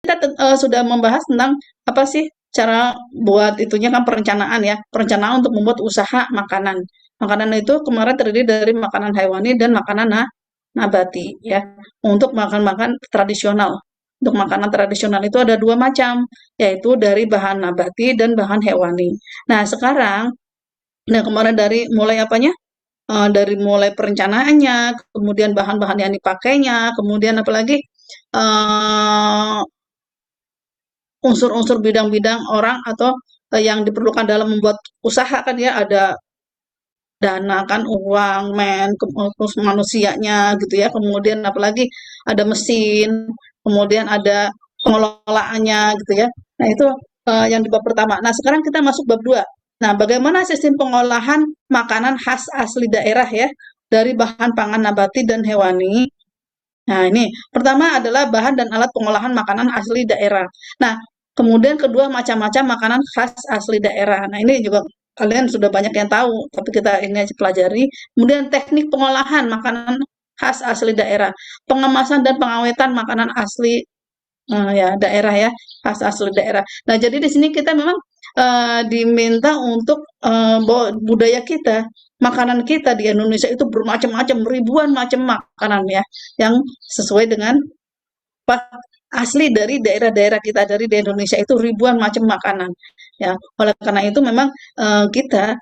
kita sudah membahas tentang apa sih cara buat itunya kan perencanaan ya, perencanaan untuk membuat usaha makanan. Makanan itu kemarin terdiri dari makanan hewani dan makanan nabati ya. Untuk makan-makan tradisional. Untuk makanan tradisional itu ada dua macam, yaitu dari bahan nabati dan bahan hewani. Nah, sekarang, nah kemarin dari mulai apanya? Dari mulai perencanaannya, kemudian bahan-bahan yang dipakainya, kemudian apalagi eh, unsur-unsur bidang-bidang orang atau yang diperlukan dalam membuat usaha kan ya ada dana kan uang, terus manusianya gitu ya, kemudian apalagi ada mesin, kemudian ada pengelolaannya gitu ya. Nah itu yang di bab pertama. Nah sekarang kita masuk bab dua. Nah bagaimana sistem pengolahan makanan khas asli daerah ya dari bahan pangan nabati dan hewani. Nah, ini pertama adalah bahan dan alat pengolahan makanan asli daerah. Nah, kemudian kedua macam-macam makanan khas asli daerah. Nah, ini juga kalian sudah banyak yang tahu, tapi kita ini aja pelajari. Kemudian teknik pengolahan makanan khas asli daerah, pengemasan dan pengawetan makanan asli ya daerah ya, khas asli daerah. Nah, jadi di sini kita memang diminta untuk budaya kita, makanan kita di Indonesia itu bermacam-macam, ribuan macam makanan ya, yang sesuai dengan apa asli dari daerah-daerah kita dari di Indonesia itu ribuan macam makanan ya. Oleh karena itu memang kita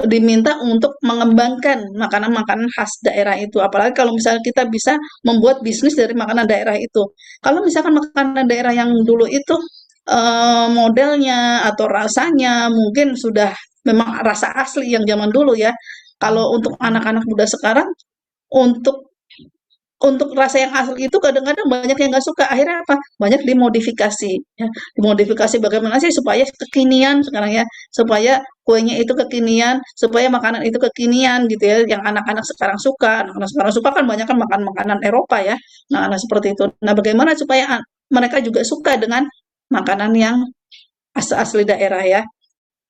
diminta untuk mengembangkan makanan-makanan khas daerah itu. Apalagi kalau misalnya kita bisa membuat bisnis dari makanan daerah itu. Kalau misalkan makanan daerah yang dulu itu modelnya atau rasanya mungkin sudah memang rasa asli yang zaman dulu ya. Kalau untuk anak-anak muda sekarang untuk rasa yang asli itu kadang-kadang banyak yang nggak suka. Akhirnya apa? Banyak dimodifikasi. Ya. Dimodifikasi bagaimana sih supaya kekinian sekarang ya, supaya kuenya itu kekinian, supaya makanan itu kekinian gitu ya, yang anak-anak sekarang suka. Anak-anak sekarang suka kan banyak kan makan makanan Eropa ya. Nah, seperti itu. Nah, bagaimana supaya mereka juga suka dengan makanan yang asli daerah ya.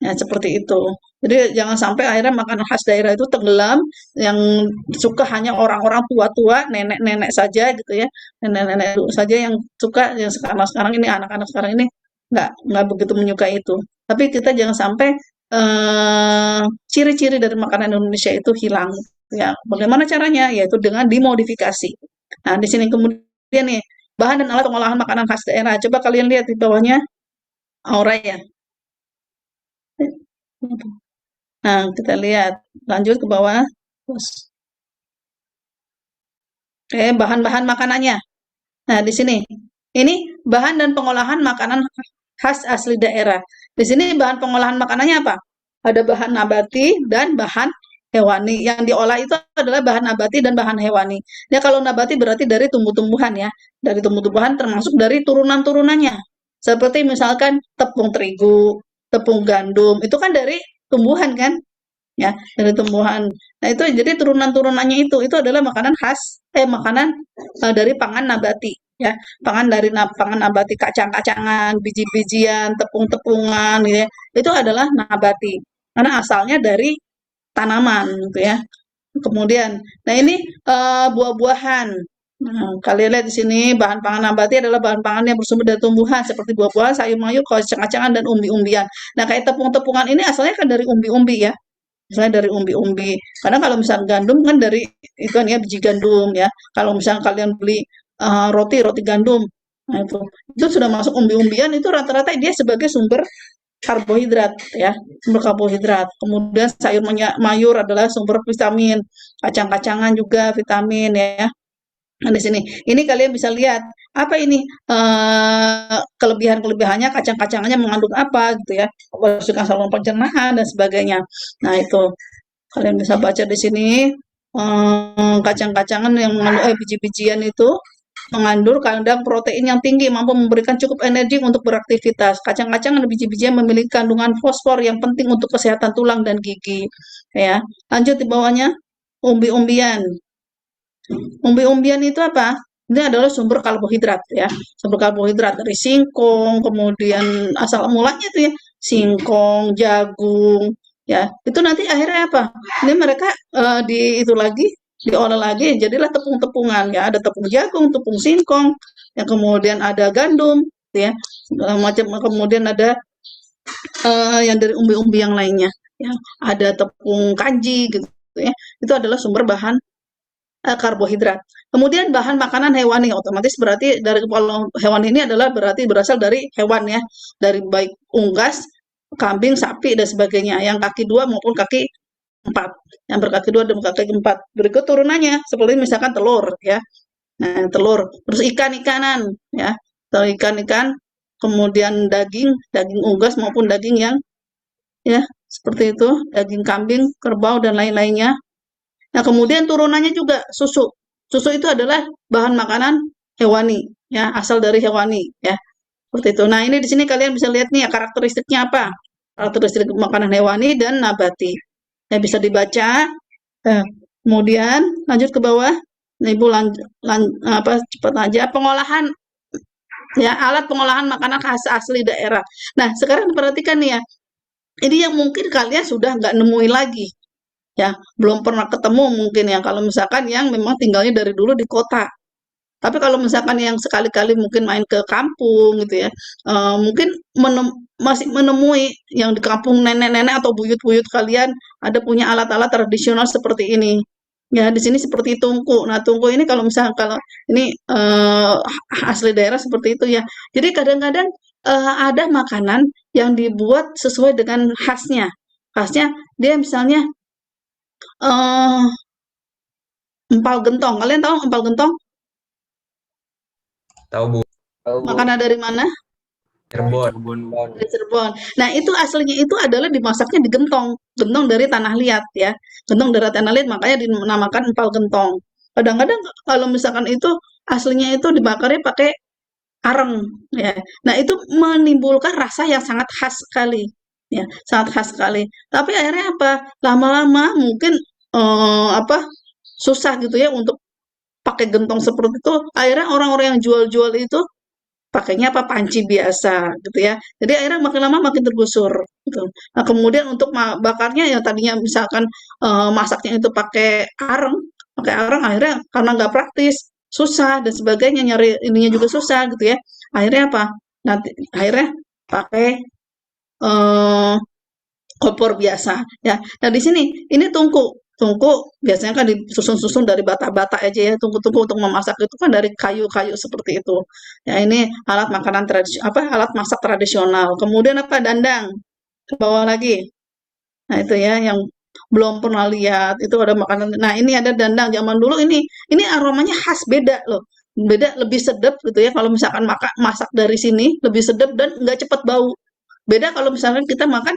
Ya, seperti itu. Jadi jangan sampai akhirnya makanan khas daerah itu tenggelam, yang suka hanya orang-orang tua-tua, nenek-nenek saja gitu ya. Nenek-nenek saja yang suka, yang sekarang-sekarang ini anak-anak sekarang ini nggak begitu menyukai itu. Tapi kita jangan sampai ciri-ciri dari makanan Indonesia itu hilang. Ya, bagaimana caranya? Yaitu dengan dimodifikasi. Nah, di sini kemudian nih bahan dan alat pengolahan makanan khas daerah. Coba kalian lihat di bawahnya aura ya. Nah, kita lihat. Lanjut ke bawah. Terus, oke, bahan-bahan makanannya. Nah, di sini. Ini bahan dan pengolahan makanan khas asli daerah. Di sini bahan pengolahan makanannya apa? Ada bahan nabati dan bahan hewani. Yang diolah itu adalah bahan nabati dan bahan hewani. Ya, kalau nabati berarti dari tumbuh-tumbuhan ya. Dari tumbuh-tumbuhan termasuk dari turunan-turunannya. Seperti misalkan tepung terigu, tepung gandum. Itu kan dari tumbuhan kan? Ya dari tumbuhan. Nah itu jadi turunan-turunannya itu adalah makanan khas makanan dari pangan nabati ya, pangan dari pangan nabati, kacang-kacangan, biji-bijian, tepung-tepungan gitu ya, itu adalah nabati karena asalnya dari tanaman gitu ya. Kemudian nah ini buah-buahan. Nah, kalian lihat di sini bahan pangan nabati adalah bahan pangan yang bersumber dari tumbuhan seperti buah-buahan, sayur mayur, kacang-kacangan dan umbi-umbian. Nah, kayak tepung-tepungan ini asalnya kan dari umbi-umbi ya, misalnya dari umbi-umbi. Karena kalau misalnya gandum kan dari itu kan ya biji gandum ya. Kalau misalnya kalian beli roti roti gandum, nah itu sudah masuk umbi-umbian itu rata-rata dia sebagai sumber karbohidrat ya, sumber karbohidrat. Kemudian sayur mayur adalah sumber vitamin, kacang-kacangan juga vitamin ya. Nah, di sini, ini kalian bisa lihat apa ini kelebihan-kelebihannya, kacang-kacangannya mengandung apa gitu ya, masukan saluran pencernaan dan sebagainya. Nah itu kalian bisa baca di sini kacang-kacangan yang mengandung biji-bijian itu mengandung kandang protein yang tinggi, mampu memberikan cukup energi untuk beraktivitas. Kacang-kacangan dan biji-bijian memiliki kandungan fosfor yang penting untuk kesehatan tulang dan gigi. Ya, lanjut di bawahnya umbi-umbian. Umbi-umbian itu apa? Ini adalah sumber karbohidrat ya. Sumber karbohidrat dari singkong, kemudian asal mulanya itu ya, singkong, jagung, ya. Itu nanti akhirnya apa? Ini mereka di itu lagi diolah lagi jadilah tepung-tepungan ya, ada tepung jagung, tepung singkong, yang kemudian ada gandum, gitu ya, segala macam, kemudian ada yang dari umbi-umbi yang lainnya, ya, ada tepung kanji gitu ya, itu adalah sumber bahan karbohidrat. Kemudian bahan makanan hewani, otomatis berarti dari kalau hewan ini adalah berarti berasal dari hewan ya, dari baik unggas, kambing, sapi dan sebagainya, yang kaki dua maupun kaki empat, yang berkaki dua dan berkaki empat. Berikut turunannya, seperti misalkan telur ya. Nah, telur, terus ikan-ikanan ya, ikan-ikan, kemudian daging, daging unggas maupun daging yang ya seperti itu, daging kambing, kerbau dan lain-lainnya. Nah, kemudian turunannya juga susu. Susu itu adalah bahan makanan hewani, ya, asal dari hewani, ya. Seperti itu. Nah, ini di sini kalian bisa lihat nih ya, karakteristiknya apa? Karakteristik makanan hewani dan nabati. Ya, bisa dibaca. Eh, kemudian lanjut ke bawah. Nah, Ibu cepat aja pengolahan ya, alat pengolahan makanan khas asli daerah. Nah, sekarang perhatikan nih ya. Ini yang mungkin kalian sudah nggak nemuin lagi ya, belum pernah ketemu mungkin ya kalau misalkan yang memang tinggalnya dari dulu di kota. Tapi kalau misalkan yang sekali-kali mungkin main ke kampung gitu ya, mungkin masih menemui yang di kampung nenek-nenek atau buyut-buyut kalian ada punya alat-alat tradisional seperti ini. Ya, di sini seperti tungku. Nah, tungku ini kalau misalnya kalau ini asli daerah seperti itu ya. Jadi kadang-kadang ada makanan yang dibuat sesuai dengan khasnya. Khasnya dia misalnya eh empal gentong. Kalian tahu empal gentong? Tahu Bu, Tahu Bu, Makanan dari mana? Cirebon. Cirebon. Dari Cirebon. Nah, itu aslinya itu adalah dimasaknya di gentong. Gentong dari tanah liat ya. Gentong dari tanah liat makanya dinamakan empal gentong. Kadang-kadang kalau misalkan itu aslinya itu dibakarnya pakai areng ya. Nah, itu menimbulkan rasa yang sangat khas sekali. Ya, sangat khas sekali. Tapi akhirnya apa? Lama-lama mungkin apa susah gitu ya untuk pakai gentong seperti itu. Akhirnya orang-orang yang jual-jual itu pakainya apa panci biasa gitu ya. Jadi akhirnya makin lama makin tergusur gitu. Nah, kemudian untuk bakarnya yang tadinya misalkan masaknya itu pakai areng akhirnya karena nggak praktis, susah dan sebagainya nyari ininya juga susah gitu ya. Akhirnya apa? Nanti akhirnya pakai eh, kompor biasa ya. Nah, di sini ini tungku. Tungku biasanya kan disusun-susun dari bata-bata aja ya. Tungku-tungku untuk memasak itu kan dari kayu-kayu seperti itu. Ya, ini alat makanan alat masak tradisional. Kemudian apa? Dandang. Ke bawah lagi. Nah, itu ya yang belum pernah lihat. Itu ada makanan. Nah, ini ada dandang zaman dulu ini aromanya khas beda loh. Beda lebih sedap gitu ya. Kalau misalkan masak dari sini lebih sedap dan nggak cepat bau. Beda kalau misalkan kita makan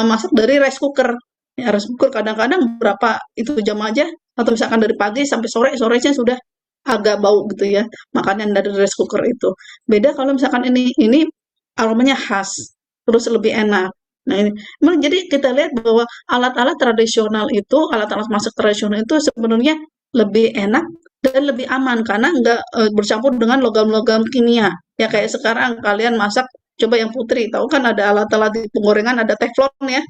masak dari rice cooker. Ya, rice cooker kadang-kadang berapa itu jam aja atau misalkan dari pagi sampai sore, sorenya sudah agak bau gitu ya. Makanan dari rice cooker itu. Beda kalau misalkan ini aromanya khas, terus lebih enak. Nah, ini memang jadi kita lihat bahwa alat-alat tradisional itu, alat-alat masak tradisional itu sebenarnya lebih enak dan lebih aman karena nggak bercampur dengan logam-logam kimia. Ya kayak sekarang kalian masak, coba yang Putri tahu kan ada alat-alat di penggorengan ada teflon ya,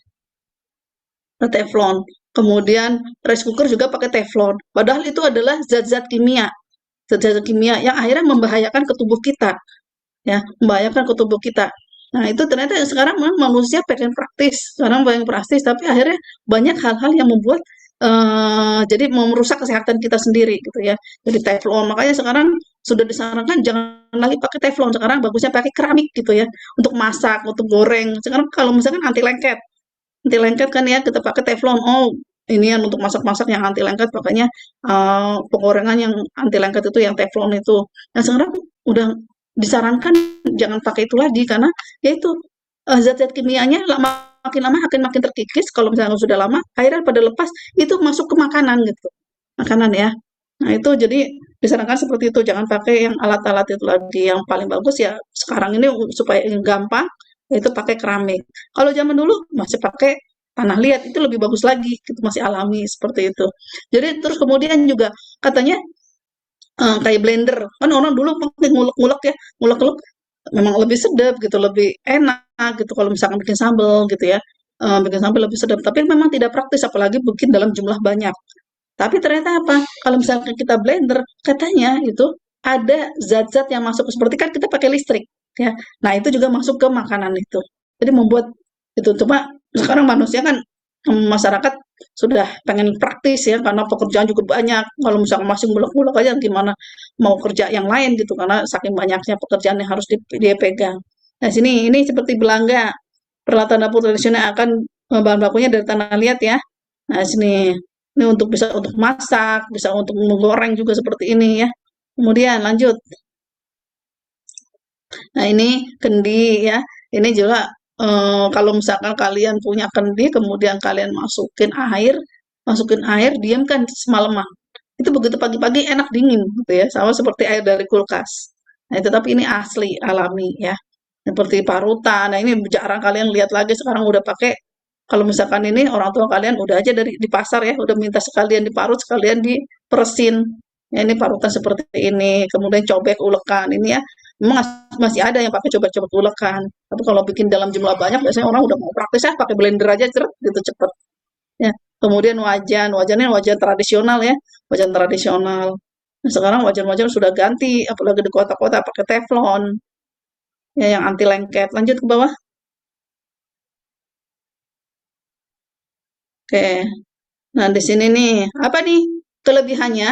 ada teflon. Kemudian rice cooker juga pakai teflon. Padahal itu adalah zat-zat kimia, zat-zat kimia yang akhirnya membahayakan ke tubuh kita, ya, membahayakan ke tubuh kita. Nah, itu ternyata sekarang memang manusia pengen praktis, sekarang pengen praktis, tapi akhirnya banyak hal-hal yang membuat jadi merusak kesehatan kita sendiri gitu ya. Jadi teflon, makanya sekarang sudah disarankan jangan lagi pakai teflon, sekarang bagusnya pakai keramik gitu ya, untuk masak, untuk goreng. Sekarang kalau misalkan anti lengket kan ya kita pakai teflon. Oh, ini yang untuk masak-masak yang anti lengket pakainya penggorengan yang anti lengket itu yang teflon itu. Nah, sekarang udah disarankan jangan pakai itu lagi karena yaitu zat-zat kimianya makin lama akan makin terkikis kalau misalnya sudah lama akhirnya pada lepas itu masuk ke makanan gitu, makanan ya. Nah, itu jadi disarankan seperti itu, jangan pakai yang alat-alat itu lagi. Yang paling bagus ya sekarang ini supaya gampang itu pakai keramik. Kalau zaman dulu masih pakai tanah liat itu lebih bagus lagi, itu masih alami seperti itu. Jadi terus kemudian juga katanya kayak blender kan orang dulu pakai ngulek-ngulek ya, ngulek-ngulek memang lebih sedap gitu, lebih enak gitu kalau misalkan bikin sambal gitu ya. Bikin sambal lebih sedap, tapi memang tidak praktis apalagi bikin dalam jumlah banyak. Tapi ternyata apa? Kalau misalkan kita blender, katanya itu ada zat-zat yang masuk seperti kan kita pakai listrik, ya. Nah, itu juga masuk ke makanan itu. Jadi membuat itu cuma sekarang manusia kan masyarakat sudah pengen praktis ya karena pekerjaan juga banyak. Kalau misalkan masih mulek-mulek aja gimana mau kerja yang lain gitu karena saking banyaknya pekerjaan yang harus dia pegang. Nah, sini ini seperti belangga. Peralatan dapur tradisional akan bahan bakunya dari tanah liat ya. Nah, sini ini untuk bisa untuk masak, bisa untuk menggoreng juga seperti ini ya. Kemudian lanjut. Nah, ini kendi ya. Ini juga kalau misalkan kalian punya kendi, kemudian kalian masukin air, diamkan semalaman. Itu begitu pagi-pagi enak dingin gitu ya, sama seperti air dari kulkas. Nah, itu tapi ini asli alami ya. Seperti parutan. Nah, ini jarang kalian lihat lagi sekarang udah pakai kalau misalkan ini orang tua kalian udah aja dari di pasar ya, udah minta sekalian diparut, sekalian diperesin. Ya, ini parutan seperti ini, kemudian cobek ulekan ini ya. Memang masih ada yang pakai cobek-cobek ulekan. Tapi kalau bikin dalam jumlah banyak, biasanya orang udah mau praktis ya, pakai blender aja ceret gitu cepet. Ya. Kemudian wajannya wajan tradisional ya, wajan tradisional. Nah, sekarang wajan-wajan sudah ganti, apalagi di kota-kota pakai teflon, ya yang anti lengket. Lanjut ke bawah. Oke. Nah, di sini nih, apa nih kelebihannya?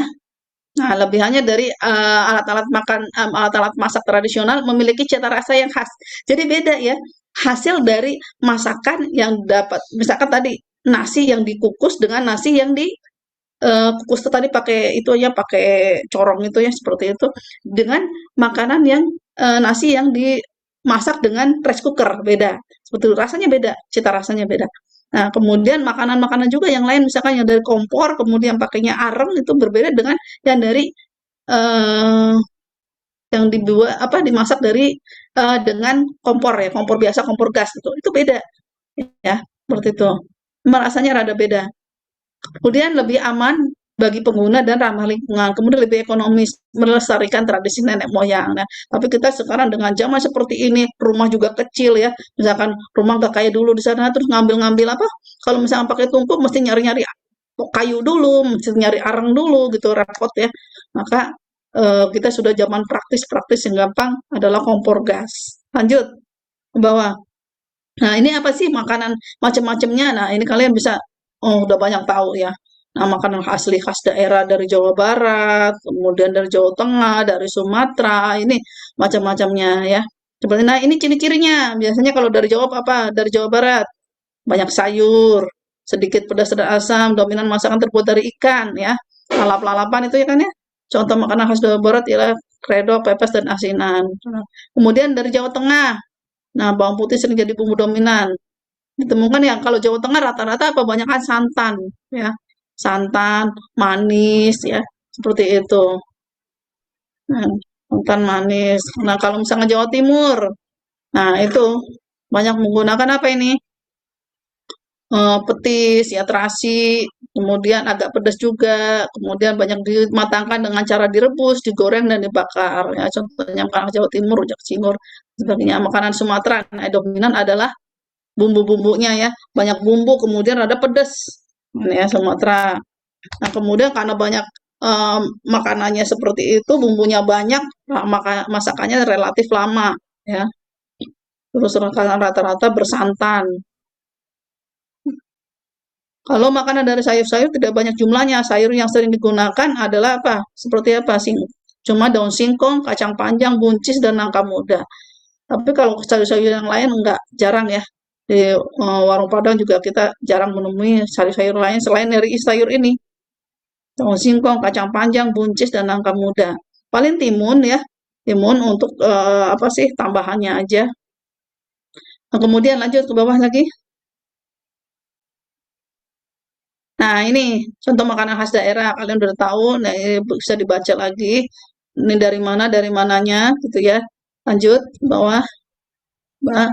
Nah, lebihannya dari alat-alat makan, alat-alat masak tradisional memiliki cita rasa yang khas. Jadi beda ya, hasil dari masakan yang dapat, misalkan tadi nasi yang dikukus dengan nasi yang kukus itu tadi pakai itu ya, pakai corong itu ya seperti itu, dengan makanan yang nasi yang dimasak dengan rice cooker beda. Seperti itu, rasanya beda, cita rasanya beda. Nah, kemudian makanan-makanan juga yang lain misalkan yang dari kompor kemudian pakainya areng itu berbeda dengan yang dari eh, yang dibuat apa dimasak dari dengan kompor ya, kompor biasa, kompor gas itu. Itu beda ya, seperti itu. Memang rasanya rada beda. Kemudian lebih aman bagi pengguna dan ramah lingkungan. Kemudian lebih ekonomis melestarikan tradisi nenek moyang. Nah, tapi kita sekarang dengan zaman seperti ini, rumah juga kecil ya. Misalkan rumah gak kayak dulu di sana terus ngambil-ngambil apa? Kalau misalnya pakai tungku mesti nyari-nyari kayu dulu, mesti nyari areng dulu gitu repot ya. Maka kita sudah zaman praktis-praktis yang gampang adalah kompor gas. Lanjut ke bawah. Nah, ini apa sih makanan macam-macamnya? Nah, ini kalian bisa udah banyak tahu ya. Nah, makanan asli khas daerah dari Jawa Barat, kemudian dari Jawa Tengah, dari Sumatera, ini macam-macamnya ya. Seperti nah, ini ciri-cirinya. Biasanya kalau dari Jawa apa? Dari Jawa Barat banyak sayur, sedikit pedas dan asam, dominan masakan terbuat dari ikan ya. Lalap-lalapan itu ya kan ya. Contoh makanan khas Jawa Barat ialah kredo, pepes dan asinan. Kemudian dari Jawa Tengah. Nah, bawang putih sering jadi bumbu dominan. Ditemukan yang kalau Jawa Tengah rata-rata kebanyakan santan, ya. Santan, manis, ya. Seperti itu. Nah, santan manis. Nah, kalau misalnya Jawa Timur, nah itu banyak menggunakan apa ini? Petis, ya terasi, kemudian agak pedas juga, kemudian banyak dimatangkan dengan cara direbus, digoreng dan dibakar. Ya, contohnya makanan Jawa Timur, rujak cingur, sebagainya. Makanan Sumatera, nah, dominan adalah bumbu-bumbunya ya, banyak bumbu kemudian ada pedas ya Sumatera. Nah, kemudian karena banyak makanannya seperti itu, bumbunya banyak, maka masakannya relatif lama ya. Terus rata-rata bersantan. Kalau makanan dari sayur-sayur tidak banyak jumlahnya, sayur yang sering digunakan adalah apa? Seperti apa sih? Cuma daun singkong, kacang panjang, buncis, dan nangka muda. Tapi kalau sayur-sayur yang lain enggak, jarang ya. Di warung Padang juga kita jarang menemui sayur-sayur lain selain dari sayur ini. Daun singkong, kacang panjang, buncis, dan nangka muda. Paling timun ya, timun untuk apa sih tambahannya aja. Nah, kemudian lanjut ke bawah lagi. Nah, ini contoh makanan khas daerah. Kalian udah tahu, nah ini bisa dibaca lagi. Ini dari mananya gitu ya. Lanjut ke bawah. Mbak.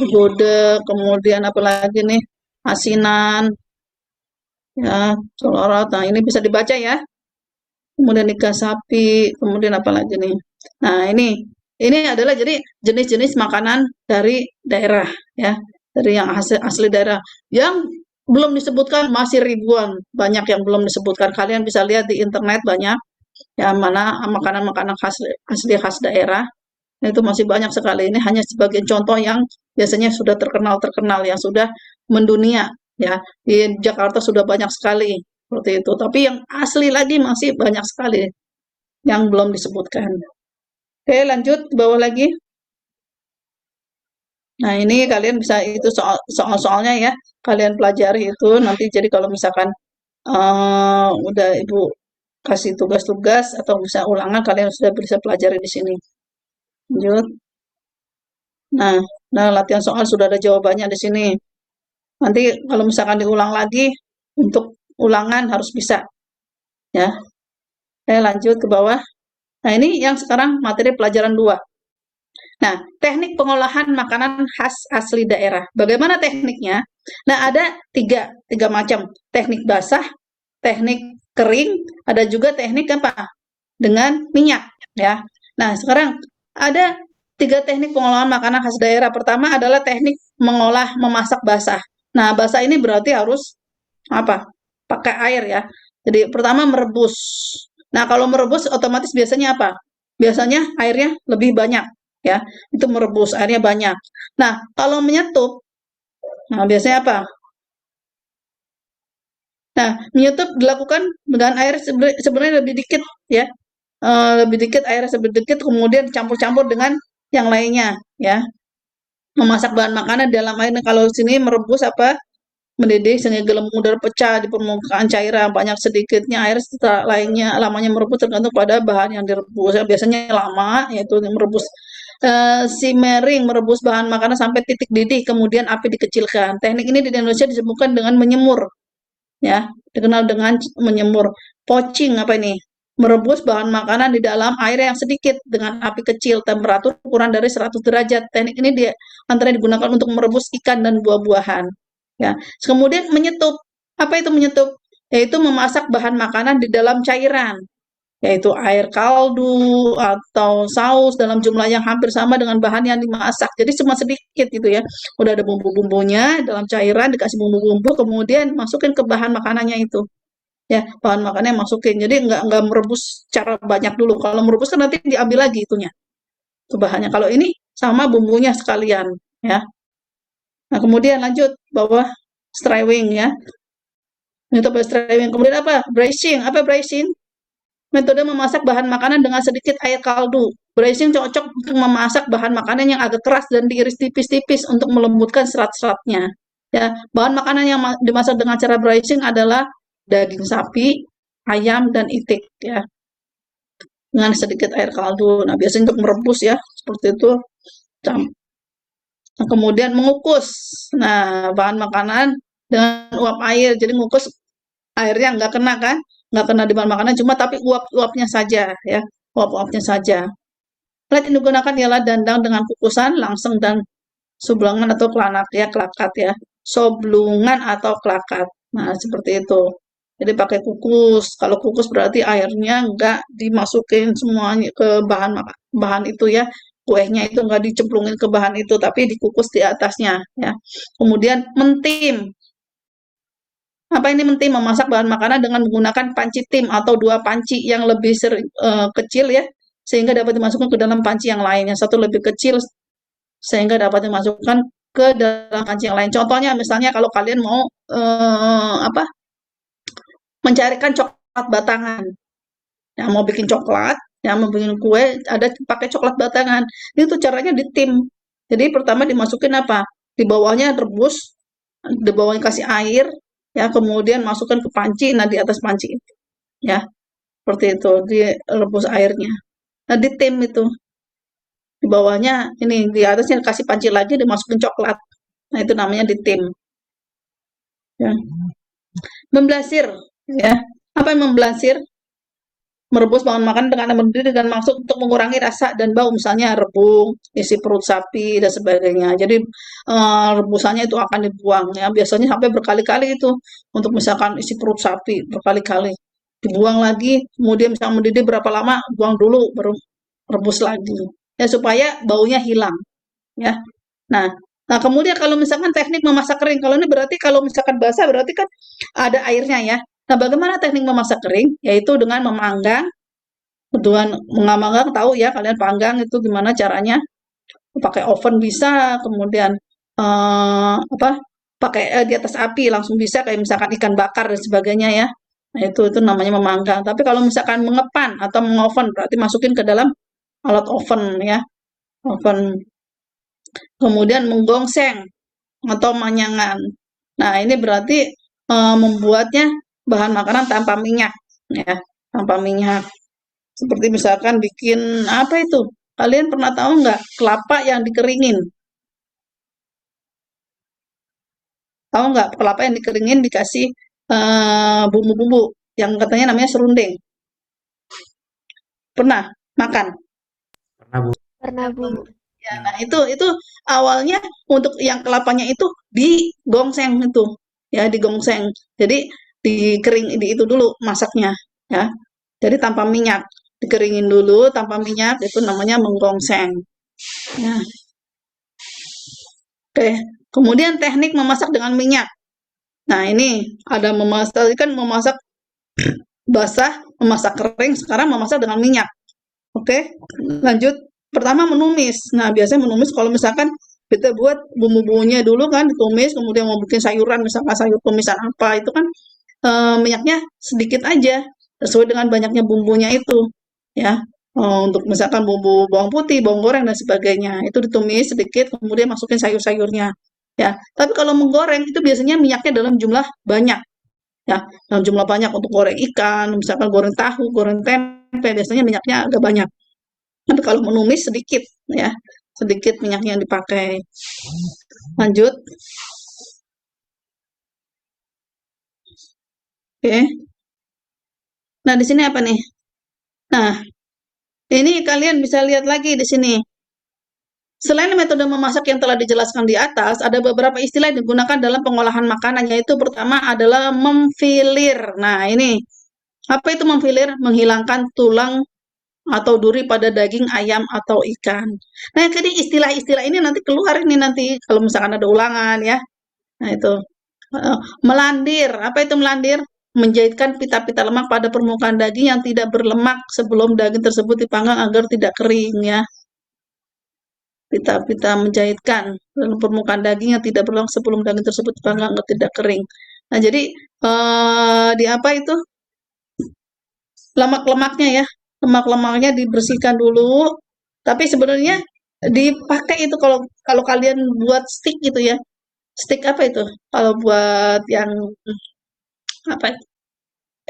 Gudeg, kemudian apa lagi nih? Asinan, ya, selorot. Nah, ini bisa dibaca ya. Kemudian iga sapi, kemudian apa lagi nih? Nah, ini adalah jadi jenis-jenis makanan dari daerah ya, dari yang asli daerah. Yang belum disebutkan masih ribuan, banyak yang belum disebutkan. Kalian bisa lihat di internet banyak ya mana makanan-makanan khas asli khas daerah. Nah, itu masih banyak sekali. Ini hanya sebagai contoh yang biasanya sudah terkenal-terkenal yang sudah mendunia ya. Di Jakarta sudah banyak sekali seperti itu. Tapi yang asli lagi masih banyak sekali yang belum disebutkan. Oke, lanjut ke bawah lagi. Nah, ini kalian bisa itu soal-soalnya ya. Kalian pelajari itu nanti jadi kalau misalkan udah Ibu kasih tugas-tugas atau bisa ulangan kalian sudah bisa pelajari di sini. Lanjut. Nah, nah latihan soal sudah ada jawabannya di sini. Nanti kalau misalkan diulang lagi untuk ulangan harus bisa ya. Lanjut ke bawah. Nah, ini yang sekarang materi pelajaran 2. Nah, teknik pengolahan makanan khas asli daerah. Bagaimana tekniknya? Nah, ada tiga macam. Teknik basah, teknik kering, ada juga teknik apa? Dengan minyak, ya. Nah, sekarang ada 3 teknik pengolahan makanan khas daerah. Pertama adalah teknik memasak basah. Nah, basah ini berarti harus apa? Pakai air ya. Jadi pertama merebus. Nah, kalau merebus otomatis biasanya apa? Biasanya airnya lebih banyak ya. Itu merebus airnya banyak. Nah, kalau menyetup, nah biasanya apa? Nah, menyetup dilakukan dengan air sebenarnya lebih dikit ya. Lebih dikit airnya lebih dikit kemudian campur-campur dengan yang lainnya ya. Memasak bahan makanan dalam air. Nah, kalau sini merebus apa? Mendidih sehingga gelembung udara pecah di permukaan cairan banyak sedikitnya air serta lainnya lamanya merebus tergantung pada bahan yang direbus biasanya lama yaitu merebus simmering merebus bahan makanan sampai titik didih kemudian api dikecilkan. Teknik ini di Indonesia disebutkan dengan menyemur ya, dikenal dengan menyemur. Poaching apa ini? Merebus bahan makanan di dalam air yang sedikit dengan api kecil, temperatur kurang dari 100 derajat. Teknik ini antara digunakan untuk merebus ikan dan buah-buahan. Ya. Kemudian menyetup. Apa itu menyetup? Yaitu memasak bahan makanan di dalam cairan, yaitu air kaldu atau saus dalam jumlah yang hampir sama dengan bahan yang dimasak. Jadi cuma sedikit gitu ya. Udah ada bumbu-bumbunya dalam cairan, dikasih bumbu-bumbu, kemudian masukin ke bahan makanannya itu. Ya, bahan makanannya masukin. Jadi nggak merebus cara banyak dulu. Kalau merebus kan nanti diambil lagi itunya, itu bahannya. Kalau ini sama bumbunya sekalian, ya. Nah, kemudian lanjut bawah strawing ya. Untuk strawing. Kemudian apa? Braising. Apa braising? Metode memasak bahan makanan dengan sedikit air kaldu. Braising cocok untuk memasak bahan makanan yang agak keras dan diiris tipis-tipis untuk melembutkan serat-seratnya. Ya, bahan makanan yang dimasak dengan cara braising adalah daging sapi, ayam, dan itik ya. Dengan sedikit air kaldu. Nah, biasanya untuk merebus ya, seperti itu. Nah, kemudian mengukus. Nah, bahan makanan dengan uap air. Jadi mengukus airnya nggak kena kan? Nggak kena di bahan makanan, cuma tapi uap-uapnya saja ya. Uap-uapnya saja. Alat yang digunakan ialah dandang dengan kukusan, langseng dan sublungan atau kelanak ya, kelakat ya. Soblungan atau kelakat. Nah, seperti itu. Jadi pakai kukus. Kalau kukus berarti airnya nggak dimasukin semuanya ke bahan itu ya. Kuehnya itu nggak dicemplungin ke bahan itu, tapi dikukus di atasnya ya. Kemudian mentim. Apa ini mentim? Memasak bahan makanan dengan menggunakan panci tim atau 2 panci yang lebih kecil ya, sehingga dapat dimasukkan ke dalam panci yang lain. Yang satu lebih kecil sehingga dapat dimasukkan ke dalam panci yang lain. Contohnya misalnya kalau kalian mau apa? Mencarikan coklat batangan. Yang mau bikin coklat, yang mau bikin kue, ada pakai coklat batangan. Ini tuh caranya di tim. Jadi pertama dimasukin apa? Di bawahnya rebus, di bawahnya kasih air, ya kemudian masukkan ke panci, nah di atas panci itu, ya seperti itu, direbus airnya. Nah di tim itu, di bawahnya ini di atasnya kasih panci lagi, dimasukin coklat. Nah itu namanya di tim. Ya. Memblasir, ya. Apa yang memblasir? Merebus bahan makanan dengan mendidih dan maksud untuk mengurangi rasa dan bau, misalnya rebung, isi perut sapi dan sebagainya. Jadi rebusannya itu akan dibuang ya. Biasanya sampai berkali-kali itu untuk misalkan isi perut sapi berkali-kali dibuang lagi, kemudian misalnya mendidih berapa lama, buang dulu baru rebus lagi. Ya supaya baunya hilang ya. Nah, Nah, kemudian kalau misalkan teknik memasak kering, kalau ini berarti kalau misalkan basah berarti kan ada airnya ya. Nah, bagaimana teknik memasak kering? Yaitu dengan memanggang. Dengan memanggang tahu ya kalian panggang itu gimana caranya? Pakai oven bisa, kemudian apa? Pakai di atas api langsung bisa kayak misalkan ikan bakar dan sebagainya ya. Nah, itu namanya memanggang. Tapi kalau misalkan mengepan atau mengoven berarti masukin ke dalam alat oven ya. Oven. Kemudian menggongseng atau manyangan. Nah, ini berarti membuatnya bahan makanan tanpa minyak ya, tanpa minyak. Seperti misalkan bikin apa itu? Kalian pernah tahu nggak kelapa yang dikeringin? Tahu nggak kelapa yang dikeringin dikasih bumbu-bumbu yang katanya namanya serundeng? Pernah makan? Pernah Bu. Pernah, Bu. Ya, nah itu awalnya untuk yang kelapanya itu digongseng itu, ya digongseng. Jadi dikering di itu dulu masaknya, ya. Jadi tanpa minyak, dikeringin dulu tanpa minyak itu namanya menggongseng. Ya, oke. Kemudian teknik memasak dengan minyak. Nah ini ada memasak tadi kan memasak basah, memasak kering, sekarang memasak dengan minyak. Oke, lanjut. Pertama menumis. Nah, biasanya menumis kalau misalkan kita buat bumbu-bumbunya dulu kan ditumis, kemudian mau bikin sayuran, misalkan sayur tumisan apa, itu kan minyaknya sedikit aja, sesuai dengan banyaknya bumbunya itu. Ya, untuk misalkan bumbu bawang putih, bawang goreng, dan sebagainya. Itu ditumis sedikit, kemudian masukin sayur-sayurnya. Ya, tapi kalau menggoreng itu biasanya minyaknya dalam jumlah banyak. Ya, dalam jumlah banyak untuk goreng ikan, misalkan goreng tahu, goreng tempe, biasanya minyaknya agak banyak. Tapi kalau menumis sedikit ya, sedikit minyaknya yang dipakai. Lanjut. Oke. Nah, di sini apa nih? Nah, ini kalian bisa lihat lagi di sini. Selain metode memasak yang telah dijelaskan di atas, ada beberapa istilah yang digunakan dalam pengolahan makanan, yaitu pertama adalah memfilir. Nah, ini apa itu memfilir? Menghilangkan tulang atau duri pada daging ayam atau ikan. Nah, jadi istilah-istilah ini nanti keluar ini nanti kalau misalkan ada ulangan ya. Nah, itu. Melandir. Apa itu melandir? Menjahitkan pita-pita lemak pada permukaan daging yang tidak berlemak sebelum daging tersebut dipanggang agar tidak kering ya. Pita-pita menjahitkan dalam permukaan daging yang tidak berlemak sebelum daging tersebut dipanggang agar tidak kering. Nah, jadi di apa itu? Lemak-lemaknya ya. Lemak-lemaknya dibersihkan dulu. Tapi sebenarnya dipakai itu kalau kalau kalian buat stick gitu ya. Stick apa itu? Kalau buat yang apa?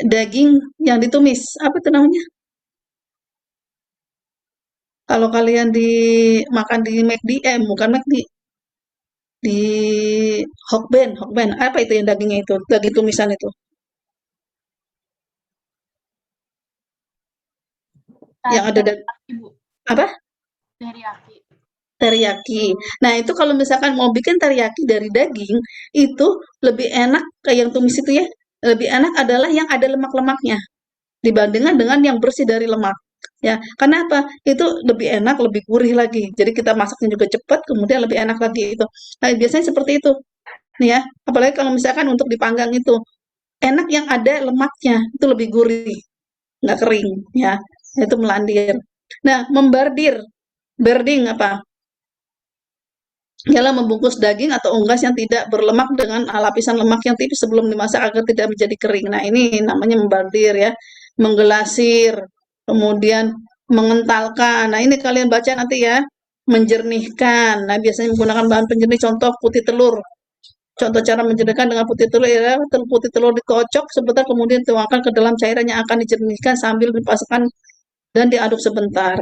Daging yang ditumis. Apa itu namanya? Kalau kalian makan di McD, bukan McD, di Hokben. Apa itu yang dagingnya itu? Daging tumisan itu. Yang ada Teriyaki, Bu. apa? Teriyaki. Teriyaki. Nah, itu kalau misalkan mau bikin teriyaki dari daging, itu lebih enak kayak yang tumis itu ya. Lebih enak adalah yang ada lemak-lemaknya dibandingkan dengan yang bersih dari lemak. Ya, karena apa? Itu lebih enak, lebih gurih lagi. Jadi kita masaknya juga cepat, kemudian lebih enak lagi itu. Nah, biasanya seperti itu. Nih ya, apalagi kalau misalkan untuk dipanggang itu enak yang ada lemaknya, itu lebih gurih, nggak kering ya. Itu melandir. Nah, membardir. Barding apa? Ialah membungkus daging atau unggas yang tidak berlemak dengan lapisan lemak yang tipis sebelum dimasak agar tidak menjadi kering. Nah, ini namanya membardir ya. Menggelasir, kemudian mengentalkan. Nah, ini kalian baca nanti ya. Menjernihkan. Nah, biasanya menggunakan bahan penjernih contoh putih telur. Contoh cara menjernihkan dengan putih telur ya, putih telur dikocok sebentar kemudian dituangkan ke dalam cairan yang akan dijernihkan sambil dipasangkan dan diaduk sebentar.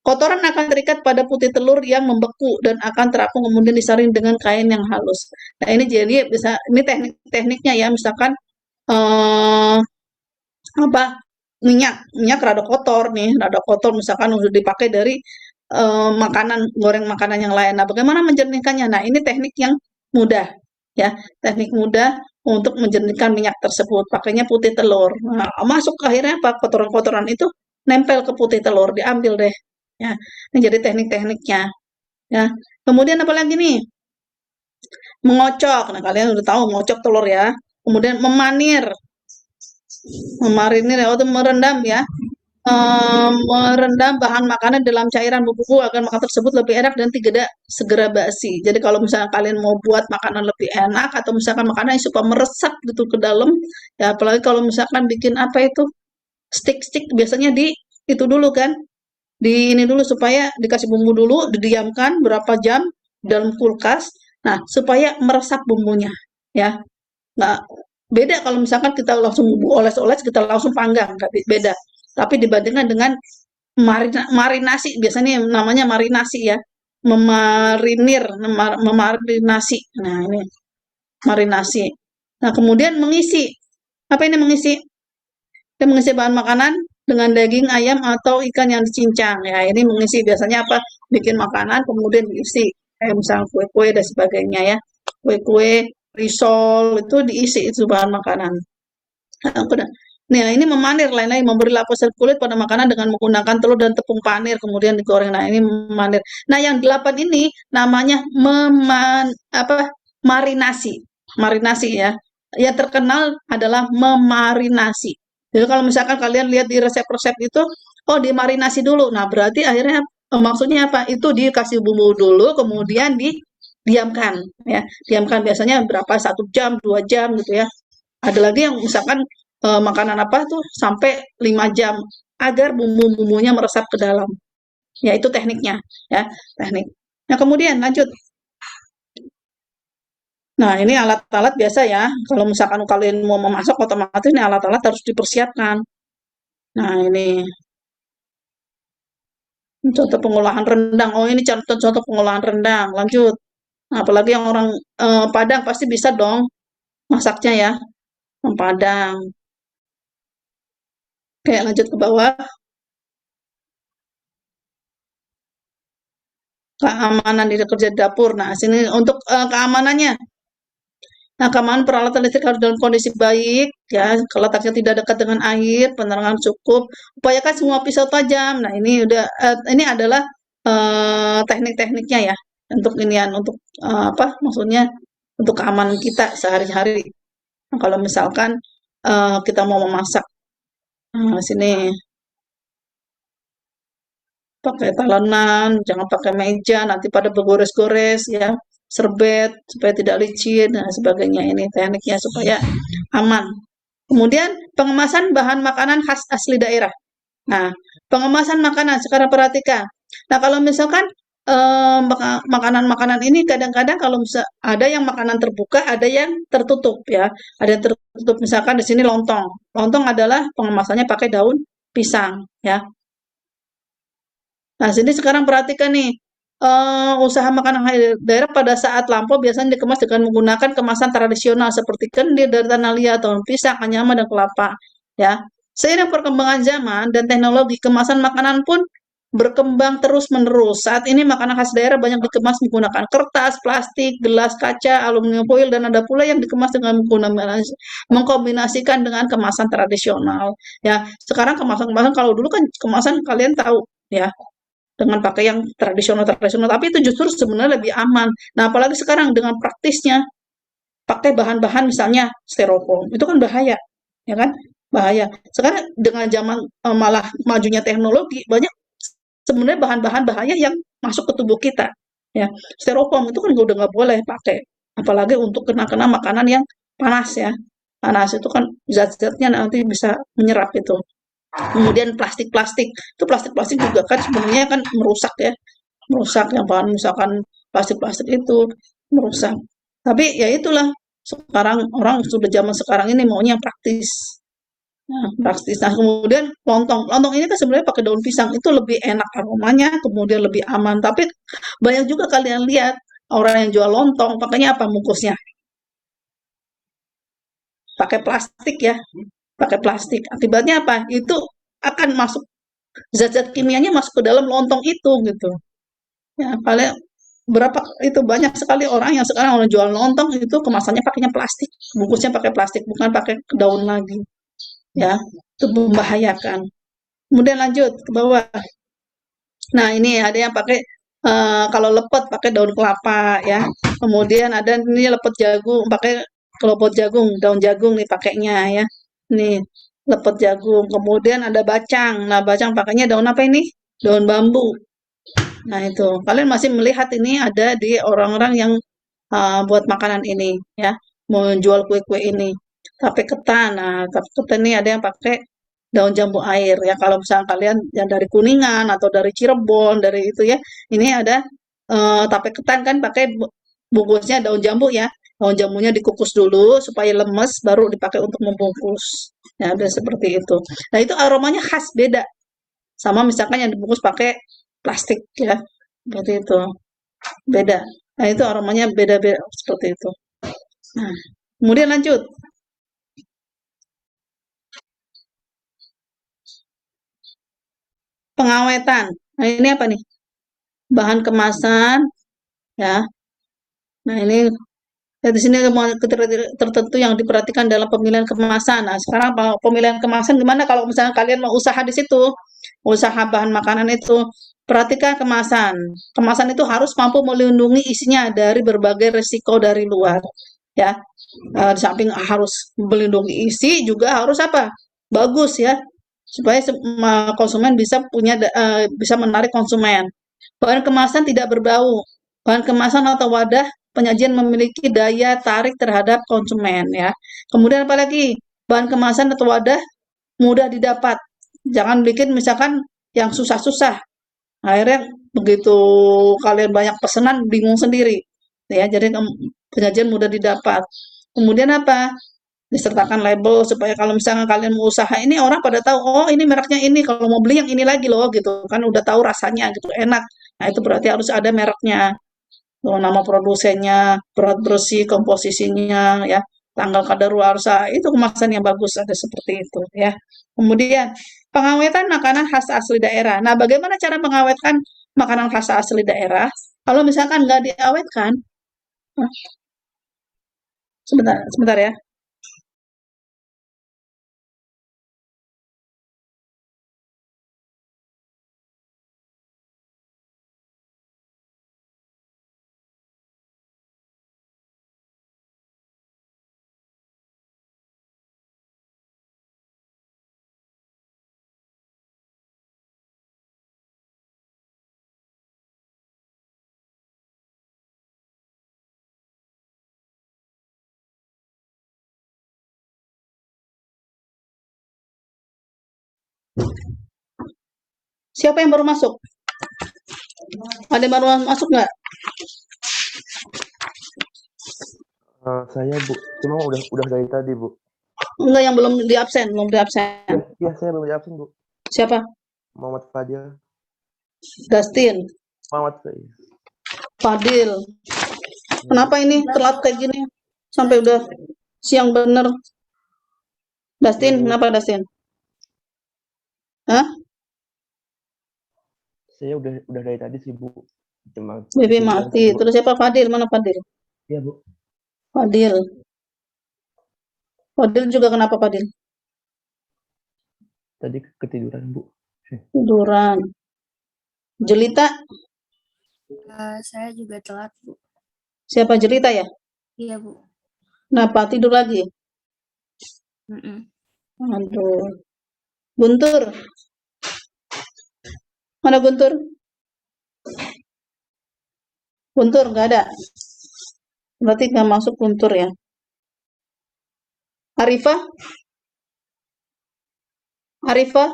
Kotoran akan terikat pada putih telur yang membeku dan akan terapung kemudian disaring dengan kain yang halus. Nah, ini jadi bisa ini tekniknya ya, misalkan eh, apa minyak rada kotor nih, rada kotor misalkan udah dipakai dari makanan goreng makanan yang lain. Nah, bagaimana menjernihkannya? Nah, ini teknik yang mudah ya, teknik mudah untuk menjernihkan minyak tersebut. Pakainya putih telur. Nah, masuk akhirnya apa? Kotoran-kotoran itu nempel ke putih telur, diambil deh. Ya, ini jadi teknik-tekniknya. Ya. Kemudian apa lagi nih? Mengocok. Nah, kalian udah tahu mengocok telur ya. Kemudian memarinir. Memarinir atau merendam ya. Merendam bahan makanan dalam cairan bumbu agar makanan tersebut lebih enak dan tidak segera basi. Jadi kalau misalnya kalian mau buat makanan lebih enak atau misalkan makanan yang supaya meresap gitu ke dalam, ya apalagi kalau misalkan bikin apa itu stick-stick biasanya di itu dulu kan, di ini dulu supaya dikasih bumbu dulu, didiamkan berapa jam dalam kulkas. Nah, supaya meresap bumbunya ya. Nah, beda kalau misalkan kita langsung bumbu oles-oles, kita langsung panggang, beda. Tapi dibandingkan dengan marinasi, biasanya namanya marinasi ya, memarinir, memarinasi. Nah, ini marinasi. Nah, kemudian mengisi. Apa ini mengisi? Kita mengisi bahan makanan dengan daging ayam atau ikan yang dicincang. Ya, ini mengisi biasanya apa? Bikin makanan kemudian diisi. Kayak misalnya kue-kue dan sebagainya ya. Kue-kue, risol itu diisi itu bahan makanan. Nah, ini memanir lain-lain memberi lapisan kulit pada makanan dengan menggunakan telur dan tepung panir kemudian digoreng. Nah, ini memanir. Nah, yang 8 ini namanya marinasi. Marinasi ya. Yang terkenal adalah memarinasi. Jadi kalau misalkan kalian lihat di resep-resep itu, oh dimarinasi dulu. Nah, berarti akhirnya maksudnya apa? Itu dikasih bumbu dulu, kemudian diamkan ya. Diamkan biasanya berapa? 1 jam, 2 jam gitu ya. Ada lagi yang misalkan makanan apa tuh sampai 5 jam agar bumbu-bumbunya meresap ke dalam. Ya, itu tekniknya ya, teknik. Nah, kemudian lanjut. Nah, ini alat-alat biasa ya. Kalau misalkan kalian mau memasak otomatis ini alat-alat harus dipersiapkan. Nah, ini contoh pengolahan rendang. Oh, ini contoh pengolahan rendang. Lanjut. Nah, apalagi yang orang Padang pasti bisa dong masaknya ya. Orang Padang. Oke, lanjut ke bawah. Keamanan di kerja dapur. Nah, sini untuk keamanannya. Nah, keamanan peralatan listrik harus dalam kondisi baik, ya, letaknya tidak dekat dengan air, penerangan cukup, upayakan semua pisau tajam. Nah, ini adalah teknik-tekniknya ya, untuk inian, untuk apa, maksudnya untuk keamanan kita sehari-hari. Nah, kalau misalkan kita mau memasak, nah, sini pakai talenan, jangan pakai meja, nanti pada bergores-gores ya, serbet supaya tidak licin dan sebagainya. Ini tekniknya supaya aman. Kemudian pengemasan bahan makanan khas asli daerah. Nah, pengemasan makanan sekarang perhatikan. Nah, kalau misalkan makanan-makanan ini kadang-kadang kalau ada yang makanan terbuka, ada yang tertutup ya. Ada yang tertutup misalkan di sini lontong. Lontong adalah pengemasannya pakai daun pisang ya. Nah, sini sekarang perhatikan nih, usaha makanan daerah pada saat lampau biasanya dikemas dengan menggunakan kemasan tradisional seperti kendir dari tanah liat, daun pisang, anyaman, dan kelapa. Ya, seiring perkembangan zaman dan teknologi, kemasan makanan pun berkembang terus-menerus. Saat ini makanan khas daerah banyak dikemas menggunakan kertas, plastik, gelas kaca, aluminium foil, dan ada pula yang dikemas dengan mengkombinasikan dengan kemasan tradisional. Ya, sekarang kemasan-kemasan kalau dulu kan kemasan kalian tahu ya dengan pakai yang tradisional-tradisional, tapi itu justru sebenarnya lebih aman. Nah, apalagi sekarang dengan praktisnya, pakai bahan-bahan misalnya styrofoam, itu kan bahaya, ya kan? Bahaya. Sekarang dengan zaman malah majunya teknologi, banyak sebenarnya bahan-bahan bahaya yang masuk ke tubuh kita. Ya, styrofoam itu kan udah nggak boleh pakai, apalagi untuk kena-kena makanan yang panas ya. Panas itu kan zat-zatnya nanti bisa menyerap itu. Kemudian plastik-plastik, itu plastik-plastik juga kan sebenarnya kan merusak ya, merusak yang bahan misalkan plastik-plastik itu merusak. Tapi ya itulah, sekarang orang sudah zaman sekarang ini maunya yang praktis. Nah, praktis. Nah, kemudian lontong. Lontong ini kan sebenarnya pakai daun pisang itu lebih enak aromanya, kemudian lebih aman. Tapi banyak juga kalian lihat orang yang jual lontong pakainya apa bungkusnya? Pakai plastik ya, pakai plastik. Akibatnya apa? Itu akan masuk zat-zat kimianya masuk ke dalam lontong itu gitu. Ya, paling berapa itu banyak sekali orang yang sekarang orang jual lontong itu kemasannya pakainya plastik, bungkusnya pakai plastik bukan pakai daun lagi. Ya, itu membahayakan. Kemudian lanjut ke bawah. Nah, ini ada yang pakai kalau lepet pakai daun kelapa ya. Kemudian ada ini lepet jagung, pakai lepet jagung, daun jagung nih pakainya ya. Nih, lepet jagung. Kemudian ada bacang. Nah, bacang pakainya daun apa ini? Daun bambu. Nah, itu. Kalian masih melihat ini ada di orang-orang yang buat makanan ini ya, mau jual kue-kue ini. Tape ketan. Nah, tape ketan ini ada yang pakai daun jambu air ya. Kalau misalnya kalian yang dari Kuningan atau dari Cirebon, dari itu ya, ini ada tape ketan kan pakai bungkusnya daun jambu ya. Daun jambunya dikukus dulu supaya lemes, baru dipakai untuk membungkus. Ya, ada seperti itu. Nah, itu aromanya khas beda sama misalkan yang dibungkus pakai plastik ya. Seperti itu. Beda. Nah, itu aromanya beda-beda seperti itu. Nah, kemudian lanjut. Pengawetan. Nah, ini apa nih? Bahan kemasan ya. Nah, ini ya, di sini tertentu yang diperhatikan dalam pemilihan kemasan. Nah, sekarang pemilihan kemasan gimana kalau misalnya kalian mau usaha di situ, usaha bahan makanan itu, perhatikan kemasan. Kemasan itu harus mampu melindungi isinya dari berbagai risiko dari luar. Ya, di samping harus melindungi isi, juga harus apa? Bagus ya, supaya konsumen bisa bisa menarik konsumen. Bahan kemasan tidak berbau. Bahan kemasan atau wadah penyajian memiliki daya tarik terhadap konsumen ya. Kemudian apalagi bahan kemasan atau wadah mudah didapat. Jangan bikin misalkan yang susah-susah. Akhirnya begitu kalian banyak pesanan bingung sendiri. Ya, jadi penyajian mudah didapat. Kemudian apa? Disertakan label supaya kalau misalnya kalian mau usaha ini orang pada tahu, oh ini mereknya ini, kalau mau beli yang ini lagi loh gitu kan, udah tahu rasanya gitu, enak. Nah, itu berarti harus ada mereknya, nama produsennya, berat bersih, komposisinya ya, tanggal kadaluarsa, itu kemasan yang bagus ada seperti itu ya. Kemudian pengawetan makanan khas asli daerah. Nah, bagaimana cara mengawetkan makanan khas asli daerah? Kalau misalkan nggak diawetkan, sebentar, sebentar ya. Siapa yang baru masuk? Ada yang baru masuk nggak? Saya Bu, cuma udah dari tadi Bu. Enggak, yang belum di absen, belum di absen. Iya saya belum di absen Bu. Siapa? Muhammad Fadil. Dustin, Muhammad Fadil. Fadil. Kenapa ini telat kayak gini? Sampai udah siang bener. Dustin, Bu. kenapa Dustin? Hah? Saya udah dari tadi sih Bu. Cuma Bibi ketiduran mati. sih, Bu. Terus siapa Fadil? Mana Fadil? Iya Bu. Fadil. Fadil juga kenapa Fadil? Tadi ketiduran Bu. Tiduran. Jelita? Saya juga telat, Bu. Siapa Jelita ya? Iya, Bu. Kenapa tidur lagi? Mm-mm. Aduh. Guntur? Mana Guntur? Guntur nggak ada. Berarti nggak masuk Guntur ya. Arifah? Arifah?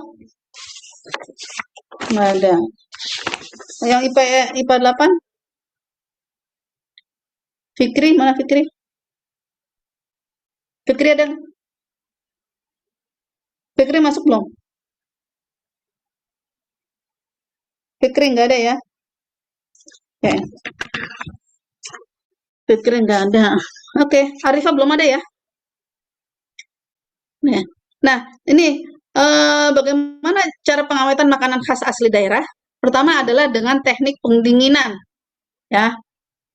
Nggak ada. Yang IPA 8? Fikri, mana Fikri? Fikri ada? Fikri masuk belum? Fikri nggak ada ya? Oke. Fikri nggak ada. Oke, Arifah belum ada ya? Nah, ini bagaimana cara pengawetan makanan khas asli daerah? Pertama adalah dengan teknik pendinginan, ya.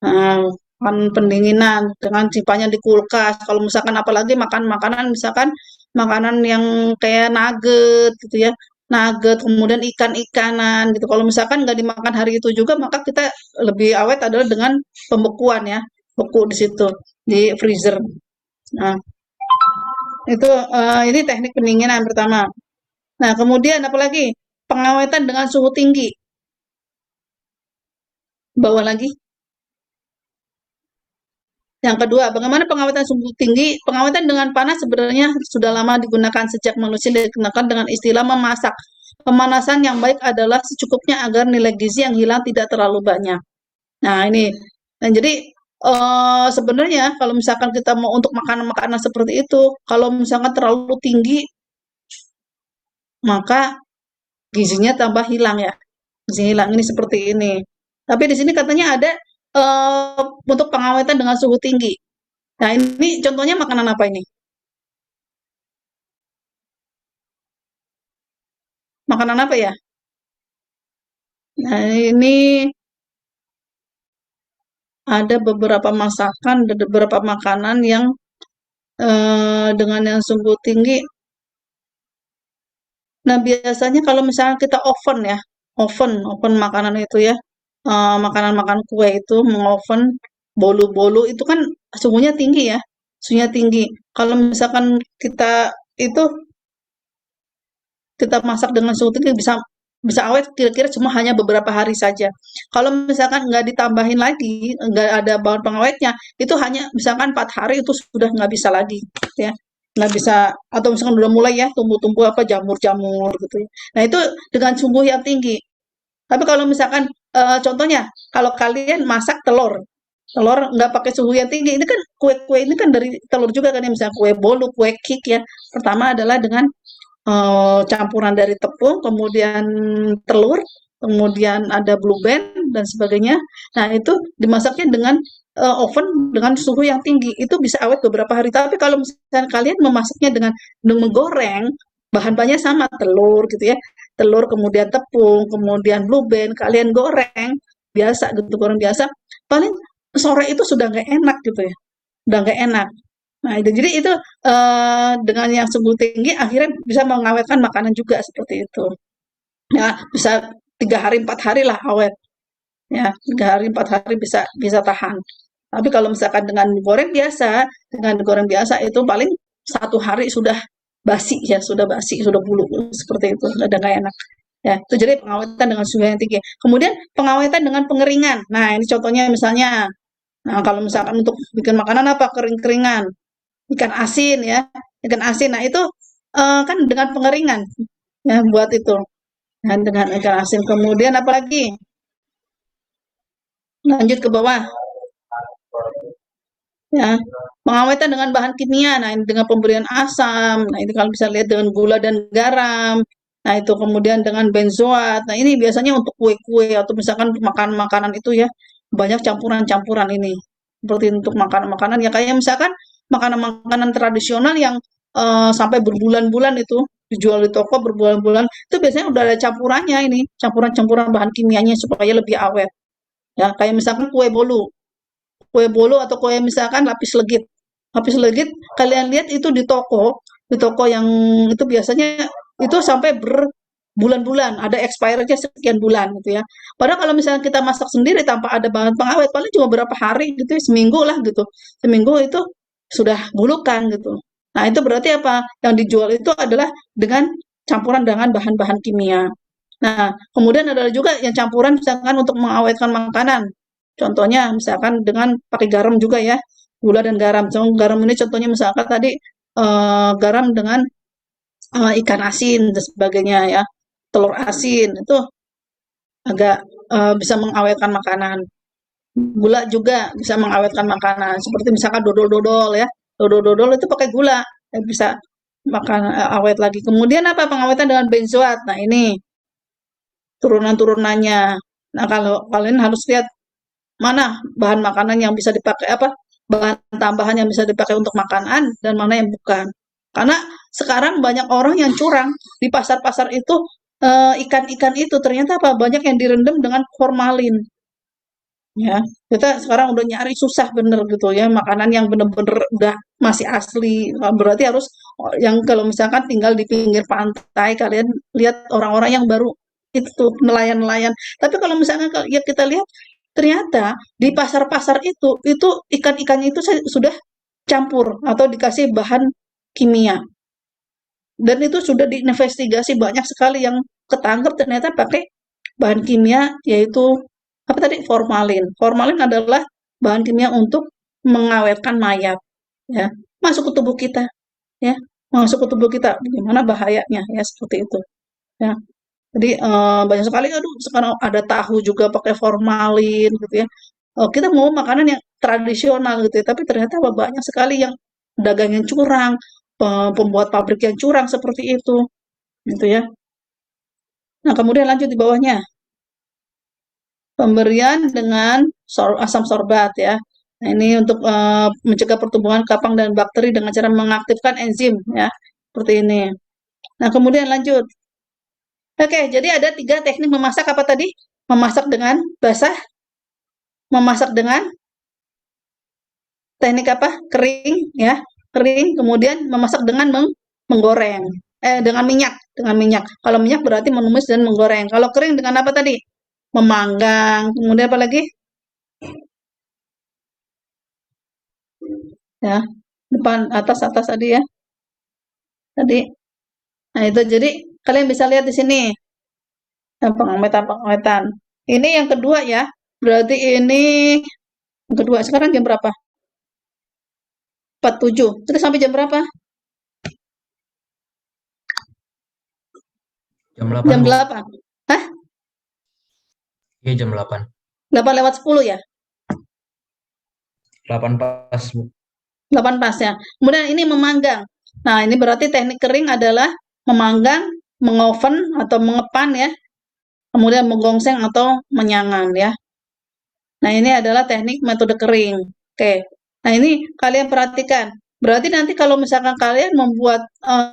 Kan pendinginan dengan simpannya di kulkas. Kalau misalkan apalagi makan makanan misalkan makanan yang kayak nugget gitu ya, nugget, kemudian ikan-ikanan gitu. Kalau misalkan nggak dimakan hari itu juga, maka kita lebih awet adalah dengan pembekuan ya, beku di situ di freezer. Nah, itu ini teknik pendinginan pertama. Nah, kemudian apalagi pengawetan dengan suhu tinggi. Bawah lagi. Yang kedua, bagaimana pengawetan suhu tinggi? Pengawetan dengan panas sebenarnya sudah lama digunakan sejak manusia digunakan dengan istilah memasak. Pemanasan yang baik adalah secukupnya agar nilai gizi yang hilang tidak terlalu banyak. Nah, ini. Dan jadi sebenarnya kalau misalkan kita mau untuk makanan-makanan seperti itu, kalau misalkan terlalu tinggi, maka gizinya tambah hilang ya. Gizi hilang ini seperti ini. Tapi di sini katanya ada untuk pengawetan dengan suhu tinggi. Nah, ini contohnya makanan apa ini? Makanan apa ya? Nah, ini ada beberapa masakan, ada beberapa makanan yang dengan yang suhu tinggi. Nah, biasanya kalau misalnya kita oven ya, oven makanan itu ya, makanan-makanan kue itu mengoven bolu-bolu itu kan suhunya tinggi ya, suhunya tinggi. Kalau misalkan kita itu kita masak dengan suhu tinggi bisa bisa awet kira-kira cuma hanya beberapa hari saja. Kalau misalkan nggak ditambahin lagi, nggak ada bahan pengawetnya, itu hanya misalkan 4 hari itu sudah nggak bisa lagi, ya. Nggak bisa, atau misalkan udah mulai ya tumbuh-tumbuh apa jamur-jamur gitu ya. Nah itu dengan suhu yang tinggi. Tapi kalau misalkan contohnya, kalau kalian masak telur, telur nggak pakai suhu yang tinggi, ini kan kue-kue ini kan dari telur juga kan ya, misalnya kue bolu, kue cake ya. Pertama adalah dengan campuran dari tepung, kemudian telur, kemudian ada blue band dan sebagainya. Nah, itu dimasaknya dengan oven dengan suhu yang tinggi. Itu bisa awet beberapa hari. Tapi kalau misalnya kalian memasaknya dengan menggoreng, bahan-bahannya sama, telur gitu ya. Telur, kemudian tepung, kemudian blue band, kalian goreng biasa gitu, goreng biasa. Paling sore itu sudah nggak enak gitu ya. Udah nggak enak. Nah, itu jadi itu dengan yang suhu tinggi akhirnya bisa mengawetkan makanan juga seperti itu. Ya, bisa 3 hari 4 hari lah awet. Ya, 3 hari 4 hari bisa bisa tahan. Tapi kalau misalkan dengan goreng biasa itu paling 1 hari sudah basi ya, sudah basi, sudah bulu seperti itu, udah nggak enak. Ya, itu jadi pengawetan dengan suhu yang tinggi. Kemudian pengawetan dengan pengeringan. Nah, ini contohnya misalnya, nah kalau misalkan untuk bikin makanan apa kering-keringan, ikan asin ya, ikan asin. Nah itu kan dengan pengeringan ya buat itu. Dan dengan ikan asin. Kemudian apalagi? Lanjut ke bawah ya. Pengawetan dengan bahan kimia. Nah, ini dengan pemberian asam. Nah, ini kalau bisa lihat dengan gula dan garam. Nah, itu kemudian dengan benzoat. Nah, ini biasanya untuk kue-kue atau misalkan makanan-makanan itu ya banyak campuran-campuran ini. Seperti untuk makanan-makanan ya kayak misalkan makanan-makanan tradisional yang sampai berbulan-bulan itu dijual di toko berbulan-bulan itu biasanya udah ada campurannya ini, campuran-campuran bahan kimianya supaya lebih awet. Ya, kayak misalkan kue bolu atau kue misalkan lapis legit. Lapis legit kalian lihat itu di toko yang itu biasanya itu sampai berbulan-bulan, ada expirednya sekian bulan gitu ya. Padahal kalau misalnya kita masak sendiri tanpa ada bahan pengawet, paling cuma berapa hari gitu, ya, seminggu lah gitu. Seminggu itu sudah bulukan gitu. Nah, itu berarti apa? Yang dijual itu adalah dengan campuran dengan bahan-bahan kimia. Nah, kemudian ada juga yang campuran misalkan untuk mengawetkan makanan. Contohnya misalkan dengan pakai garam juga ya, gula dan garam. Garam ini contohnya misalkan tadi garam dengan ikan asin dan sebagainya ya, telur asin itu agak bisa mengawetkan makanan. Gula juga bisa mengawetkan makanan, seperti misalkan dodol-dodol ya, dodol-dodol itu pakai gula, bisa makan awet lagi. Kemudian apa pengawetan dengan benzoat? Nah ini turunan-turunannya. Nah kalau kalian harus lihat mana bahan makanan yang bisa dipakai apa bahan tambahan yang bisa dipakai untuk makanan dan mana yang bukan. Karena sekarang banyak orang yang curang di pasar-pasar itu ikan-ikan itu ternyata apa banyak yang direndam dengan formalin. Ya, kita sekarang udah nyari susah bener gitu ya makanan yang bener-bener udah masih asli. Berarti harus yang kalau misalkan tinggal di pinggir pantai, kalian lihat orang-orang yang baru itu tuh nelayan-nelayan. Tapi kalau misalkan ya kita lihat ternyata di pasar-pasar itu ikan-ikannya itu sudah campur atau dikasih bahan kimia. Dan itu sudah diinvestigasi banyak sekali yang ketangkep ternyata pakai bahan kimia yaitu apa tadi formalin. Formalin adalah bahan kimia untuk mengawetkan mayat ya, masuk ke tubuh kita ya, masuk ke tubuh kita. Gimana bahayanya ya seperti itu ya. Jadi banyak sekali aduh sekarang ada tahu juga pakai formalin gitu ya. Kita mau makanan yang tradisional gitu ya, tapi ternyata banyak sekali yang dagang yang curang, pembuat pabrik yang curang seperti itu gitu ya. Nah, kemudian lanjut di bawahnya. Pemberian dengan asam sorbat ya. Nah, ini untuk mencegah pertumbuhan kapang dan bakteri dengan cara mengaktifkan enzim ya. Seperti ini. Nah, kemudian lanjut. Oke, jadi ada 3 teknik memasak apa tadi? Memasak dengan basah, memasak dengan teknik apa? Kering ya. Kering, kemudian memasak dengan menggoreng. Dengan minyak. Kalau minyak berarti menumis dan menggoreng. Kalau kering dengan apa tadi? Memanggang. Kemudian apa lagi? Ya, depan atas tadi ya. Tadi. Nah, itu jadi kalian bisa lihat di sini. Pengawetan. Ini yang kedua ya. Berarti ini yang kedua. Sekarang jam berapa? 47. Terus sampai jam berapa? Jam 8, Jam Bu. 8. Hah? Iya, jam 8. 8 lewat 10 ya? 8 pas, Bu. 8 pas ya. Kemudian ini memanggang. Nah, ini berarti teknik kering adalah memanggang, mengoven atau mengepan ya. Kemudian menggongseng atau menyangan ya. Nah, ini adalah teknik metode kering. Oke. Nah, ini kalian perhatikan. Berarti nanti kalau misalkan kalian membuat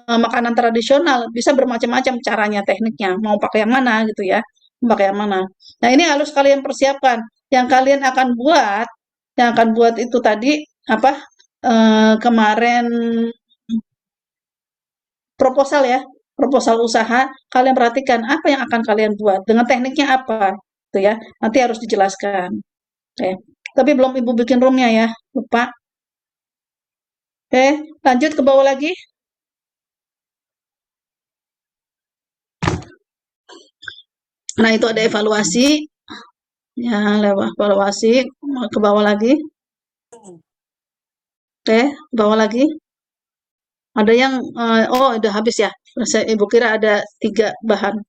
makanan tradisional, bisa bermacam-macam caranya, tekniknya. Mau pakai yang mana gitu ya. Pakai yang mana. Nah, ini harus kalian persiapkan. Yang kalian akan buat itu tadi, apa, kemarin proposal ya, proposal usaha, kalian perhatikan apa yang akan kalian buat, dengan tekniknya apa, gitu ya. Nanti harus dijelaskan. Oke. Tapi belum Ibu bikin roomnya ya, lupa. Oke, lanjut ke bawah lagi. Nah, itu ada evaluasi. Ya, lewat evaluasi, ke bawah lagi. Oke, ke bawah lagi. Ada yang, oh udah habis ya. Ibu kira ada 3 bahan.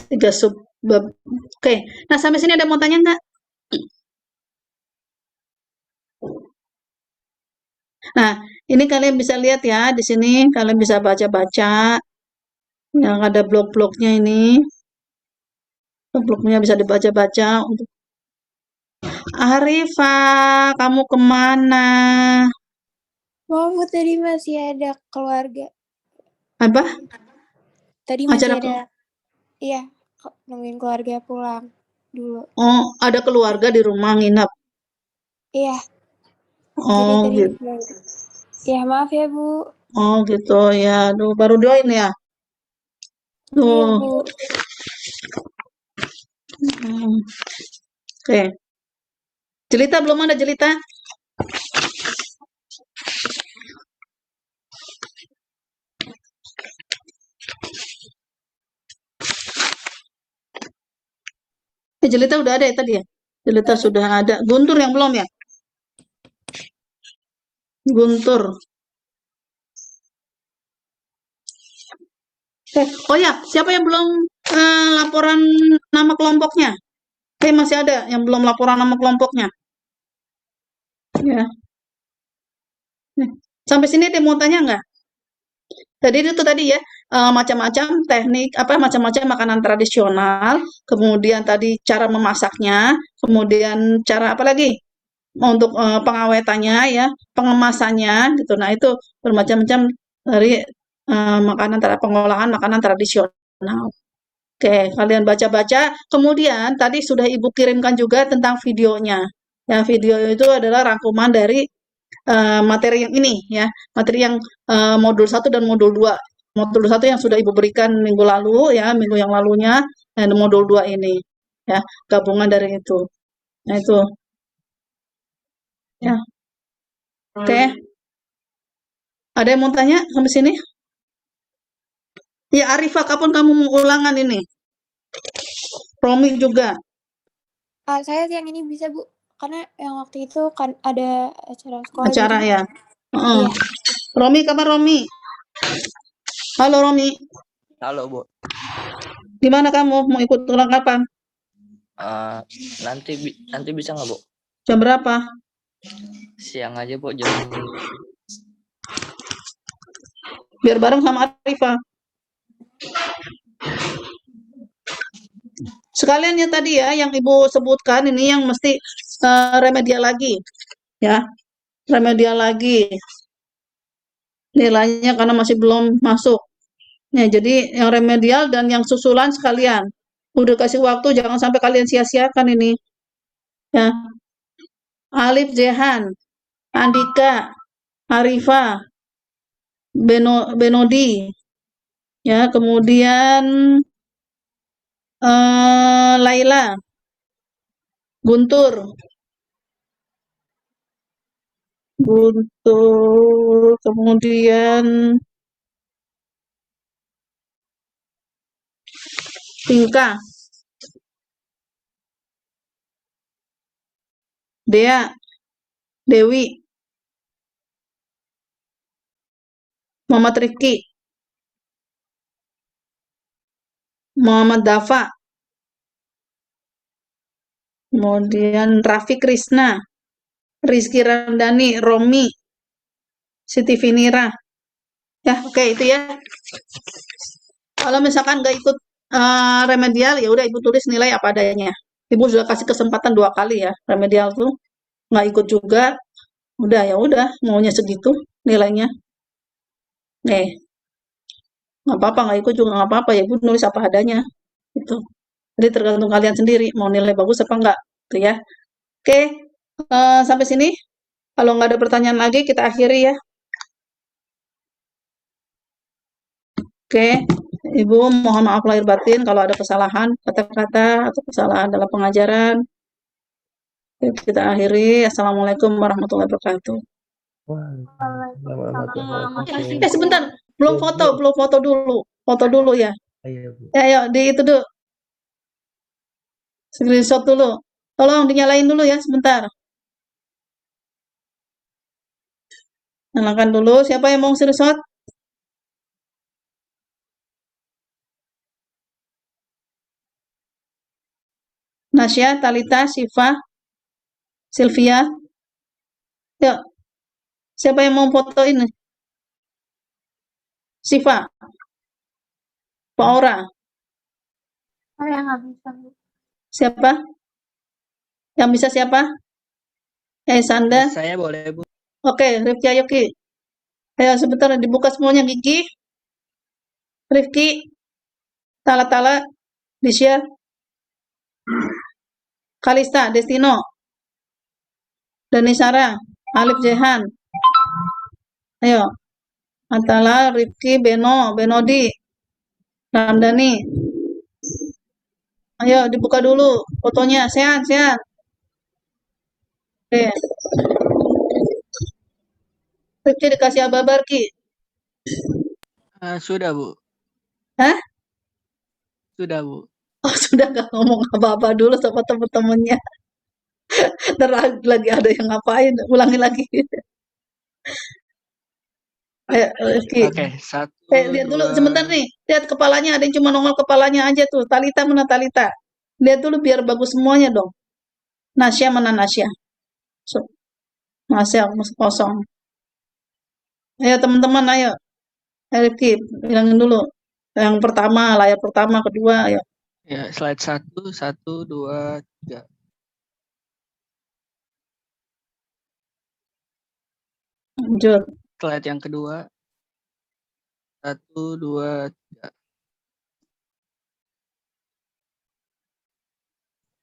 3 sub. Oke, nah sampai sini ada mau tanya nggak? Nah, ini kalian bisa lihat ya, di sini kalian bisa baca-baca. Yang ada blog-blognya ini. Blognya bisa dibaca-baca. Arifa, kamu kemana? Maaf, tadi masih ada keluarga. Apa? Tadi masih Acara ada, iya, nungguin keluarga pulang dulu. Oh, ada keluarga di rumah nginep. Iya, Oh, jadi gitu. tadi, ya maaf ya Bu. Oh, gitu ya. Aduh, baru join ya. Iya Tuh. Bu. Oke. Jelita belum ada jelita? Jelita udah ada ya tadi ya? Jelita sudah ada. Guntur yang belum ya? Guntur. Oh ya, siapa yang belum laporan nama kelompoknya? Masih ada yang belum laporan nama kelompoknya. Ya. Sampai sini ada mau tanya nggak? Tadi itu tadi ya, macam-macam teknik, macam-macam makanan tradisional, kemudian tadi cara memasaknya, kemudian cara apa lagi? Untuk pengawetannya ya, pengemasannya gitu. Nah, itu bermacam-macam dari pengolahan makanan tradisional. Oke, kalian baca-baca. Kemudian tadi sudah Ibu kirimkan juga tentang videonya. Ya, video itu adalah rangkuman dari materi yang ini ya, materi yang modul 1 dan modul 2. Modul 1 yang sudah Ibu berikan minggu lalu ya, minggu yang lalunya, dan modul 2 ini ya, gabungan dari itu. Nah, itu ya. Oke. Ada yang mau tanya sampai sini? Ya, Arifah, kapan kamu mau ulangan ini? Romi juga. Saya yang ini bisa, Bu. Karena yang waktu itu kan ada acara sekolah. Acara jadi- ya. Heeh. Iya. Romi, kapan Romi? Halo Romi, Halo Bu. di mana kamu mau ikut ulang kapan? Nanti bisa nggak Bu? Jam berapa? Siang aja Bu, jam Biar bareng sama Arifah. Sekalian ya tadi ya, yang Ibu sebutkan ini yang mesti remedial lagi. Ya, remedial lagi. Nilainya karena masih belum masuk. Ya, jadi yang remedial dan yang susulan sekalian. Udah kasih waktu, jangan sampai kalian sia-siakan ini. Ya. Alif Jehan, Andika, Arifah, Benodi, ya, kemudian Laila, Guntur, kemudian Tingkah, Dea, Dewi, Muhammad Rifki, Muhammad Dafa, kemudian Raffi Krisna, Rizky Ramdhani, Romi, Siti Finira. Ya, oke, itu ya. Kalau misalkan nggak ikut remedial, ya udah Ibu tulis nilai apa adanya. Ibu sudah kasih kesempatan 2 kali ya, remedial tuh nggak ikut juga, udah ya udah, maunya segitu nilainya. Nggak apa-apa, nggak ikut juga nggak apa-apa, ya Ibu nulis apa adanya. Itu. Jadi tergantung kalian sendiri, mau nilai bagus apa enggak. Gitu ya. Oke, sampai sini. Kalau nggak ada pertanyaan lagi, kita akhiri ya. Oke, Ibu mohon maaf lahir batin kalau ada kesalahan kata-kata atau kesalahan dalam pengajaran. Kita akhiri. Assalamualaikum warahmatullahi wabarakatuh. Waalaikumsalam warahmatullahi wabarakatuh. Sebentar, belum foto, belum foto dulu. Foto dulu ya. Iya, Bu. Ya, ayo, di itu dulu. Screenshot dulu. Tolong dinyalain dulu ya, sebentar. Nyalakan dulu. Siapa yang mau screenshot? Nasya, Talita, Syifa, Sylvia. Yuk, siapa yang mau foto ini? Syifa, Pak Ora. Saya nggak bisa, Bu. Siapa? Yang bisa siapa? Sanda. saya boleh Bu. Oke, Rifki, ayo Ki. Ayo sebentar dibuka semuanya Gigi. Rifki, Tala-Tala, Disya, Kalista, Destino, Dani Sarah, Alif Jehan. Ayo. Atala, Rifki, Beno, Benodi, Ramdhani. Ayo dibuka dulu fotonya. Sehat, sehat. Oke. Rifki dikasih ababar Ki. Sudah Bu. Hah? Sudah Bu. Oh, sudah gak ngomong apa-apa dulu sama temen-temennya. Ntar lagi ada yang ngapain, ulangi lagi. Ayo, Rifki. Oke, 1, Lihat dulu 2. sebentar nih. Lihat kepalanya, ada yang cuma nongol kepalanya aja tuh. Talita mana Talita? Lihat dulu biar bagus semuanya dong. Nasya mana Nasya? So, Nasya kosong. Ayo teman-teman, ayo. Ayo Rifki, bilangin dulu. Yang pertama, layar pertama, kedua, ayo. Ya, slide 1, 1, 2, 3. Lanjut. Slide yang kedua. 1, 2, 3.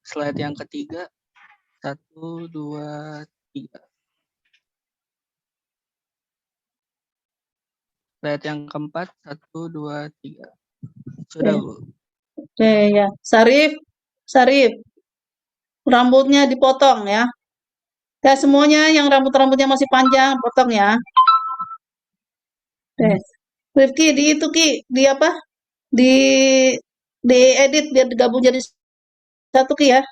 Slide yang ketiga. 1, 2, 3. Lihat yang keempat, 1, 2, 3. Sudah, Oke. Bu. Oke, ya. Sarif, rambutnya dipotong ya. Ya, semuanya yang rambutnya masih panjang, potong ya. Oke. Rifki, di itu Ki, di apa? Di edit biar digabung jadi satu Ki ya.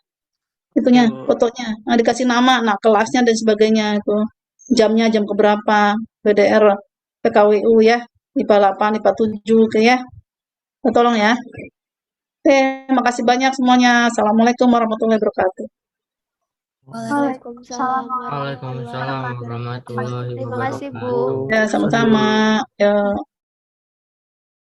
Itunya, Bu. fotonya. Nah, dikasih nama, nah kelasnya dan sebagainya itu. Jamnya jam keberapa, BDR, PKWU ya. IPA 8, IPA 7 Oke ya. Tolong ya. Oke, makasih banyak semuanya. Assalamualaikum warahmatullahi wabarakatuh. Waalaikumsalam Waalaikumsalam warahmatullahi Terima kasih, Bu. wabarakatuh. Ya, sama-sama. Ya.